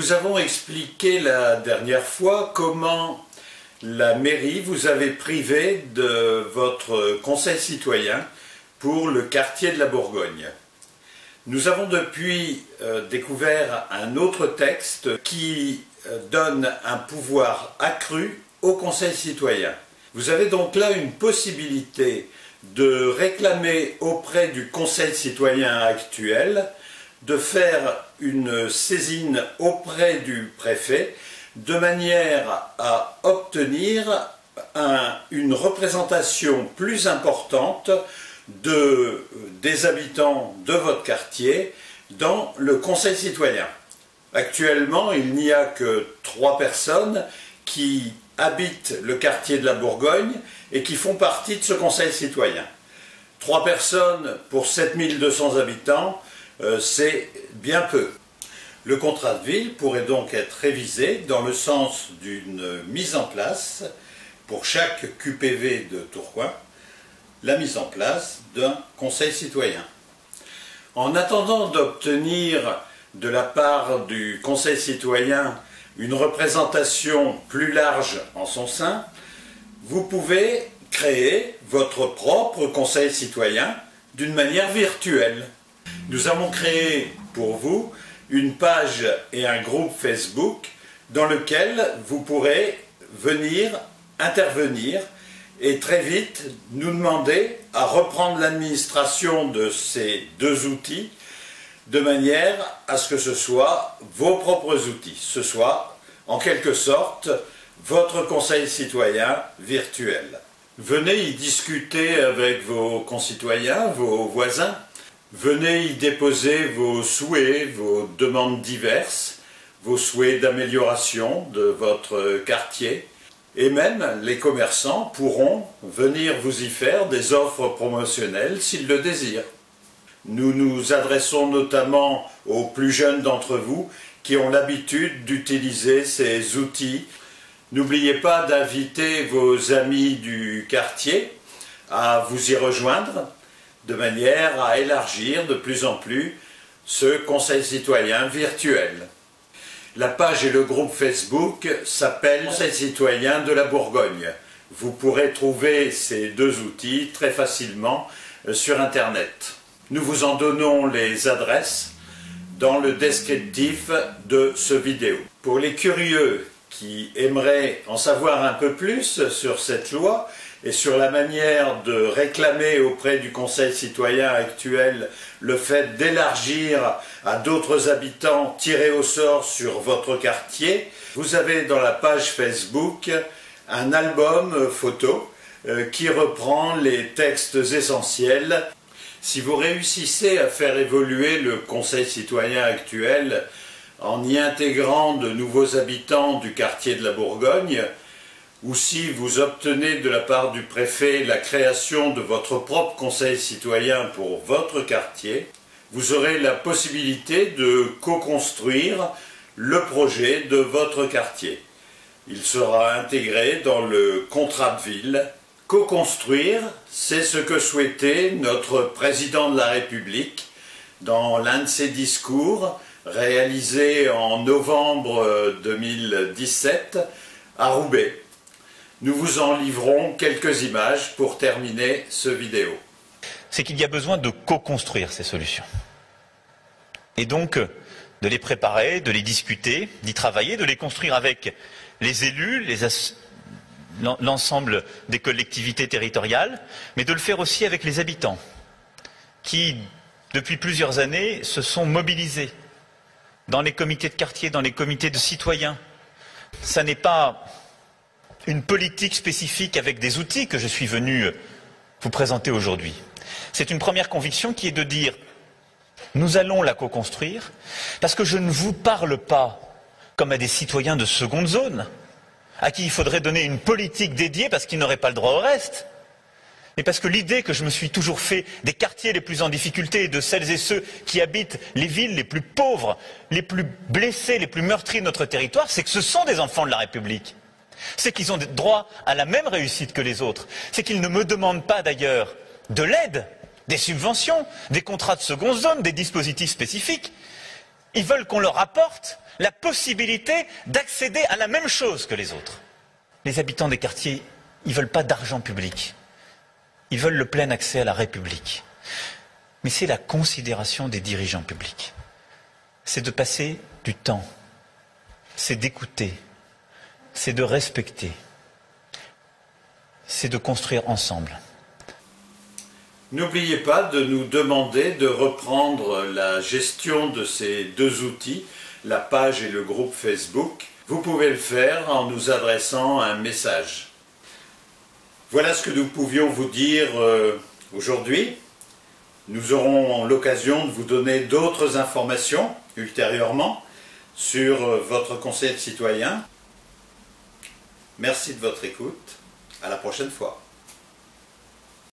Nous avons expliqué la dernière fois comment la mairie vous avait privé de votre conseil citoyen pour le quartier de la Bourgogne. Nous avons depuis découvert un autre texte qui donne un pouvoir accru au conseil citoyen. Vous avez donc là une possibilité de réclamer auprès du conseil citoyen actuel de faire une saisine auprès du préfet de manière à obtenir une représentation plus importante des habitants de votre quartier dans le conseil citoyen. Actuellement, il n'y a que 3 personnes qui habitent le quartier de la Bourgogne et qui font partie de ce conseil citoyen. 3 personnes pour 7200 habitants, c'est bien peu. Le contrat de ville pourrait donc être révisé dans le sens d'une mise en place, pour chaque QPV de Tourcoing, la mise en place d'un conseil citoyen. En attendant d'obtenir de la part du conseil citoyen une représentation plus large en son sein, vous pouvez créer votre propre conseil citoyen d'une manière virtuelle. Nous avons créé pour vous une page et un groupe Facebook dans lequel vous pourrez venir intervenir et très vite nous demander à reprendre l'administration de ces 2 outils de manière à ce que ce soit vos propres outils, ce soit en quelque sorte votre conseil citoyen virtuel. Venez y discuter avec vos concitoyens, vos voisins. Venez y déposer vos souhaits, vos demandes diverses, vos souhaits d'amélioration de votre quartier. Et même les commerçants pourront venir vous y faire des offres promotionnelles s'ils le désirent. Nous nous adressons notamment aux plus jeunes d'entre vous qui ont l'habitude d'utiliser ces outils. N'oubliez pas d'inviter vos amis du quartier à vous y rejoindre, de manière à élargir de plus en plus ce conseil citoyen virtuel. La page et le groupe Facebook s'appellent Conseil citoyen de la Bourgogne. Vous pourrez trouver ces 2 outils très facilement sur Internet. Nous vous en donnons les adresses dans le descriptif de ce vidéo. Pour les curieux qui aimeraient en savoir un peu plus sur cette loi, et sur la manière de réclamer auprès du conseil citoyen actuel le fait d'élargir à d'autres habitants tirés au sort sur votre quartier, vous avez dans la page Facebook un album photo qui reprend les textes essentiels. Si vous réussissez à faire évoluer le conseil citoyen actuel en y intégrant de nouveaux habitants du quartier de la Bourgogne, ou si vous obtenez de la part du préfet la création de votre propre conseil citoyen pour votre quartier, vous aurez la possibilité de co-construire le projet de votre quartier. Il sera intégré dans le contrat de ville. Co-construire, c'est ce que souhaitait notre président de la République dans l'un de ses discours réalisé en novembre 2017 à Roubaix. Nous vous en livrons quelques images pour terminer ce vidéo. C'est qu'il y a besoin de co-construire ces solutions. Et donc, de les préparer, de les discuter, d'y travailler, de les construire avec les élus, l'ensemble des collectivités territoriales, mais de le faire aussi avec les habitants, qui, depuis plusieurs années, se sont mobilisés dans les comités de quartier, dans les comités de citoyens. Ça n'est pas une politique spécifique avec des outils que je suis venu vous présenter aujourd'hui. C'est une première conviction qui est de dire nous allons la co-construire parce que je ne vous parle pas comme à des citoyens de seconde zone à qui il faudrait donner une politique dédiée parce qu'ils n'auraient pas le droit au reste, mais parce que l'idée que je me suis toujours fait des quartiers les plus en difficulté et de celles et ceux qui habitent les villes les plus pauvres, les plus blessés, les plus meurtris de notre territoire, c'est que ce sont des enfants de la République. C'est qu'ils ont droit à la même réussite que les autres. C'est qu'ils ne me demandent pas d'ailleurs de l'aide, des subventions, des contrats de seconde zone, des dispositifs spécifiques. Ils veulent qu'on leur apporte la possibilité d'accéder à la même chose que les autres. Les habitants des quartiers, ils ne veulent pas d'argent public. Ils veulent le plein accès à la République. Mais c'est la considération des dirigeants publics. C'est de passer du temps. C'est d'écouter. C'est de respecter. C'est de construire ensemble. N'oubliez pas de nous demander de reprendre la gestion de ces deux outils, la page et le groupe Facebook. Vous pouvez le faire en nous adressant un message. Voilà ce que nous pouvions vous dire aujourd'hui. Nous aurons l'occasion de vous donner d'autres informations ultérieurement sur votre conseil de citoyen. Merci de votre écoute. À la prochaine fois.